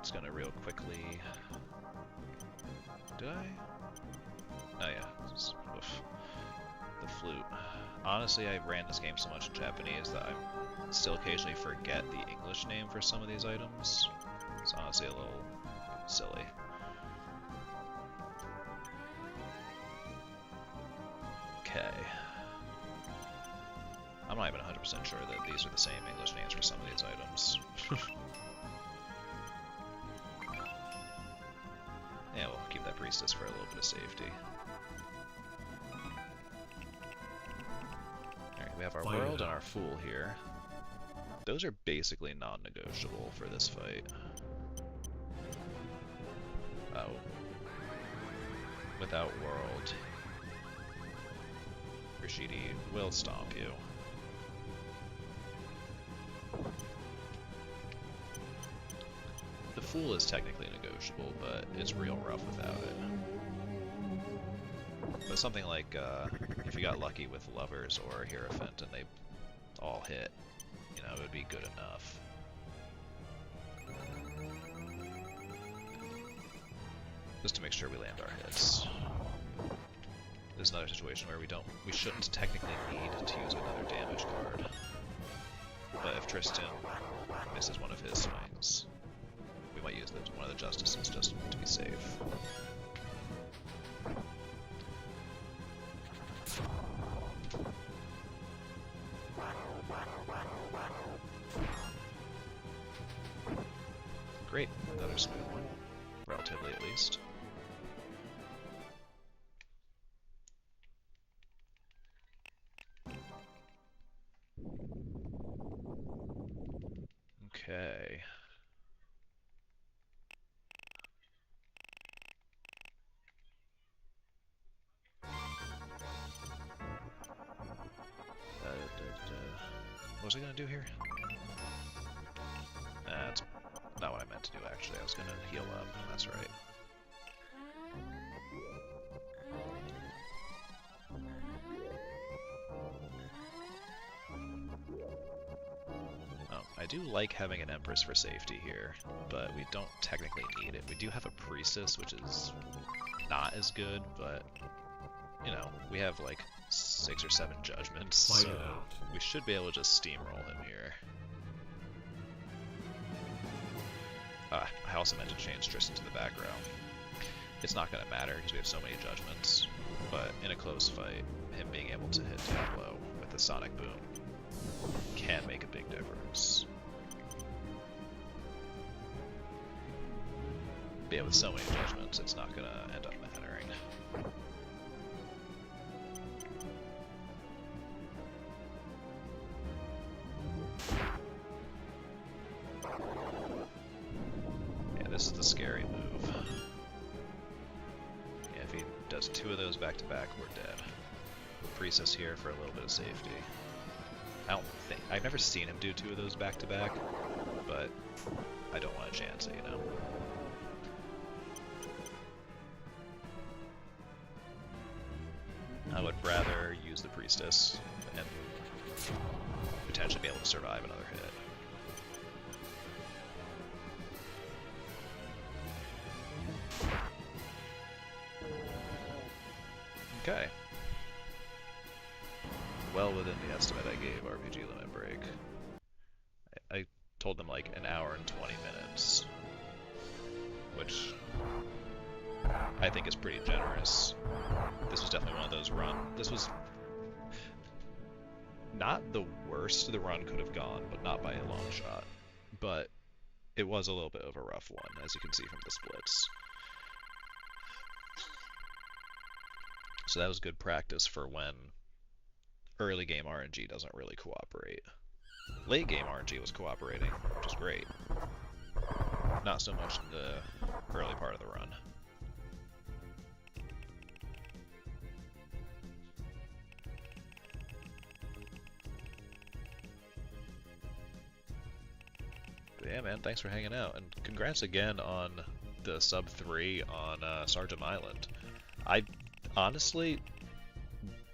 Just gonna real quickly... Did I? Oh yeah, oof. The flute. Honestly, I ran this game so much in Japanese that I still occasionally forget the English name for some of these items. It's honestly a little silly. Okay. I'm not even 100% sure that these are the same English names for some of these items. Yeah, we'll keep that priestess for a little bit of safety. Alright, we have our world and our fool here. Those are basically non-negotiable for this fight. Oh. Without world, Rashidi will stomp you. The fool is technically negotiable, but it's real rough without it. But something like, if you got lucky with lovers or Hierophant and they all hit, you know, it would be good enough. Just to make sure we land our hits. There's another situation where we shouldn't technically need to use another damage card. But if Tristan misses one of his swings, we might use one of the Justices just to be safe. Great, another smooth one, relatively at least. Okay. What was I gonna do here? That's not what I meant to do, actually. I was gonna heal up, that's right. I do like having an Empress for safety here, but we don't technically need it. We do have a Priestess, which is not as good, but, you know, we have like 6 or 7 judgments, so we should be able to just steamroll him here. I also meant to change Tristan to the back row. It's not going to matter because we have so many judgments, but in a close fight, him being able to hit Diablo with the Sonic Boom can make a big difference. But yeah, with so many judgments, it's not going to end up mattering. Yeah, this is the scary move. Yeah, if he does 2 of those back to back, we're dead. Priestess here for a little bit of safety. I've never seen him do 2 of those back to back, but I don't want to chance it, you know. I would rather use the Priestess and potentially be able to survive another hit. Okay. Well within the estimate I gave RPG Limit Break. I told them like an hour and 20 minutes, which I think is pretty generous. This was definitely one of those this was not the worst the run could have gone, but not by a long shot. But it was a little bit of a rough one, as you can see from the splits. So that was good practice for when early game RNG doesn't really cooperate. Late game RNG was cooperating, which is great. Not so much in the early part of the run. But yeah, man, thanks for hanging out, and congrats again on the sub 3 on Sergeant Island. Honestly,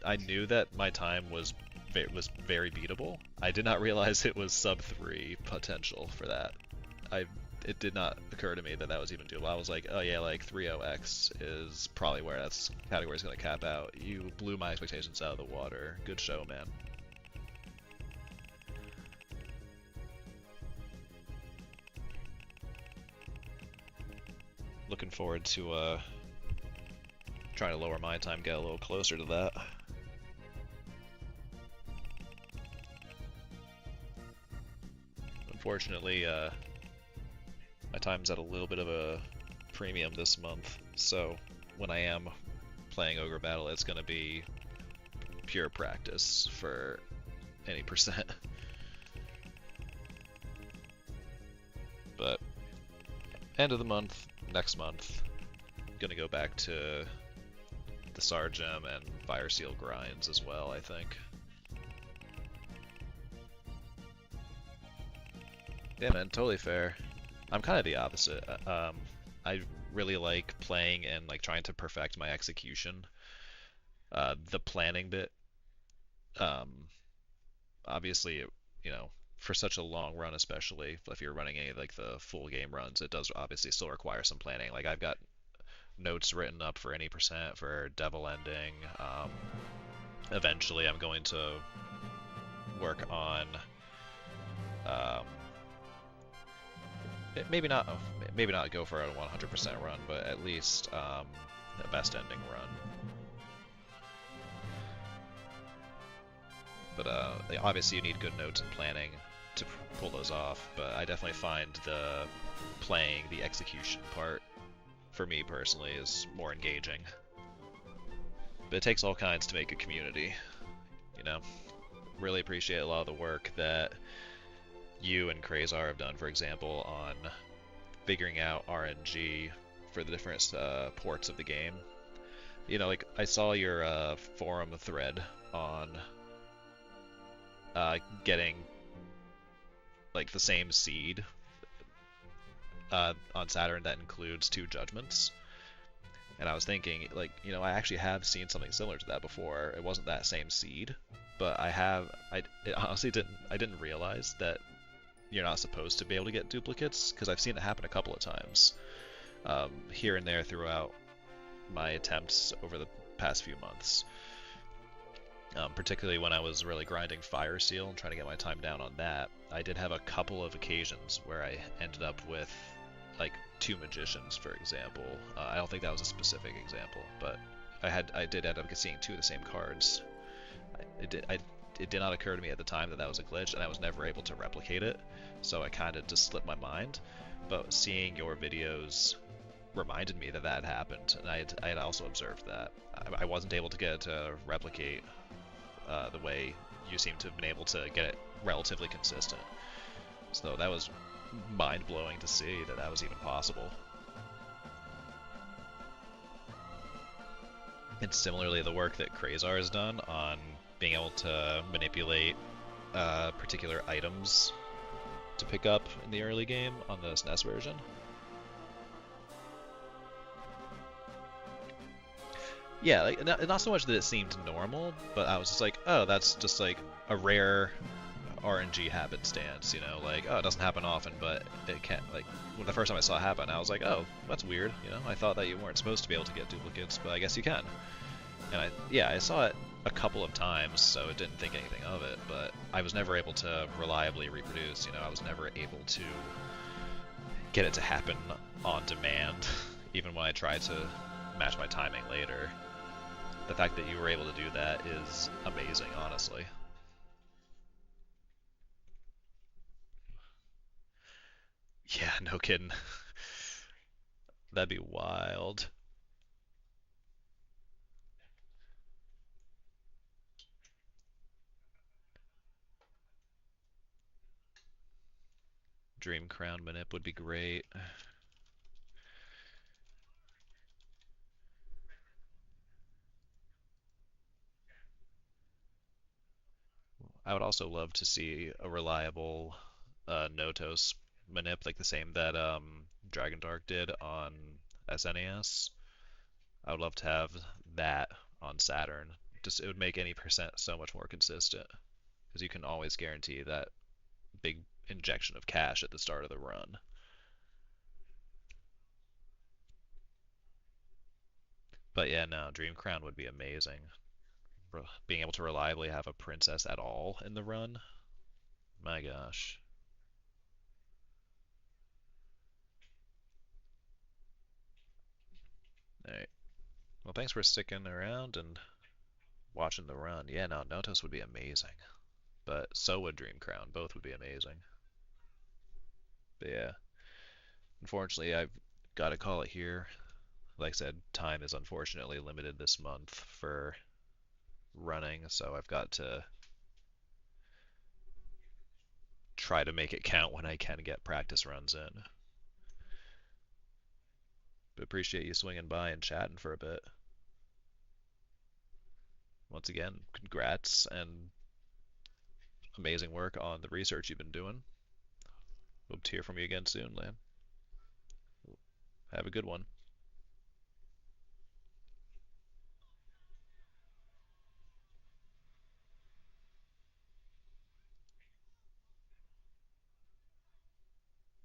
I knew that my time was very beatable. I did not realize it was sub 3 potential for that. It did not occur to me that that was even doable. I was like, oh yeah, like 3.0x is probably where that category is going to cap out. You blew my expectations out of the water. Good show, man. looking forward to trying to lower my time, get a little closer to that. Unfortunately, my time's at a little bit of a premium this month, so when I am playing Ogre Battle, it's going to be pure practice for any percent. But end of the month, next month, gonna go back to the Sargem and Fire Seal grinds as well, I think. Yeah, man, totally fair. I'm kind of the opposite. I really like playing and like trying to perfect my execution. The planning bit, obviously, you know, for such a long run, especially if you're running any like the full game runs, it does obviously still require some planning. Like I've got notes written up for any percent for Devil Ending. Eventually, I'm going to work on maybe not go for a 100% run, but at least a best ending run. But obviously you need good notes and planning to pull those off, but I definitely find the playing, the execution part, for me personally, is more engaging. But it takes all kinds to make a community, you know? Really appreciate a lot of the work that you and Krazar have done, for example, on figuring out RNG for the different ports of the game. You know, like, I saw your forum thread on getting like the same seed on Saturn that includes 2 judgments, and I was thinking, like, you know, I actually have seen something similar to that before. It wasn't that same seed, but I honestly didn't realize that you're not supposed to be able to get duplicates, because I've seen it happen a couple of times here and there throughout my attempts over the past few months. Particularly when I was really grinding Fire Seal and trying to get my time down on that, I did have a couple of occasions where I ended up with like 2 magicians, for example. I don't think that was a specific example, but I did end up seeing 2 of the same cards. It did not occur to me at the time that that was a glitch, and I was never able to replicate it, so I kind of just slipped my mind. But seeing your videos reminded me that that had happened, and I had also observed that. I wasn't able to get it to replicate the way you seem to have been able to get it relatively consistent. So that was mind-blowing to see that that was even possible. And similarly, the work that Krazar has done on being able to manipulate particular items to pick up in the early game on the SNES version. Yeah, like, not so much that it seemed normal, but I was just like, oh, that's just like a rare RNG happenstance, you know, like, oh, it doesn't happen often, but it can, like, when the first time I saw it happen, I was like, oh, that's weird, you know, I thought that you weren't supposed to be able to get duplicates, but I guess you can. And I saw it a couple of times, so I didn't think anything of it, but I was never able to reliably reproduce, you know, I was never able to get it to happen on demand, even when I tried to match my timing later. The fact that you were able to do that is amazing, honestly. Yeah, no kidding. That'd be wild. Dream Crown Manip would be great. I would also love to see a reliable Notos Manip, like the same that Dragon Dark did on SNES. I would love to have that on Saturn. Just, it would make any percent so much more consistent, because you can always guarantee that big injection of cash at the start of the run. But yeah, no, Dream Crown would be amazing. Being able to reliably have a princess at all in the run, my gosh. thanks for sticking around and watching the run. Yeah, no, Notos would be amazing. But so would Dream Crown. Both would be amazing. But yeah, unfortunately, I've got to call it here. Like I said, time is unfortunately limited this month for running, so I've got to try to make it count when I can get practice runs in. But appreciate you swinging by and chatting for a bit. Once again, congrats and amazing work on the research you've been doing. Hope to hear from you again soon, Lan. Have a good one.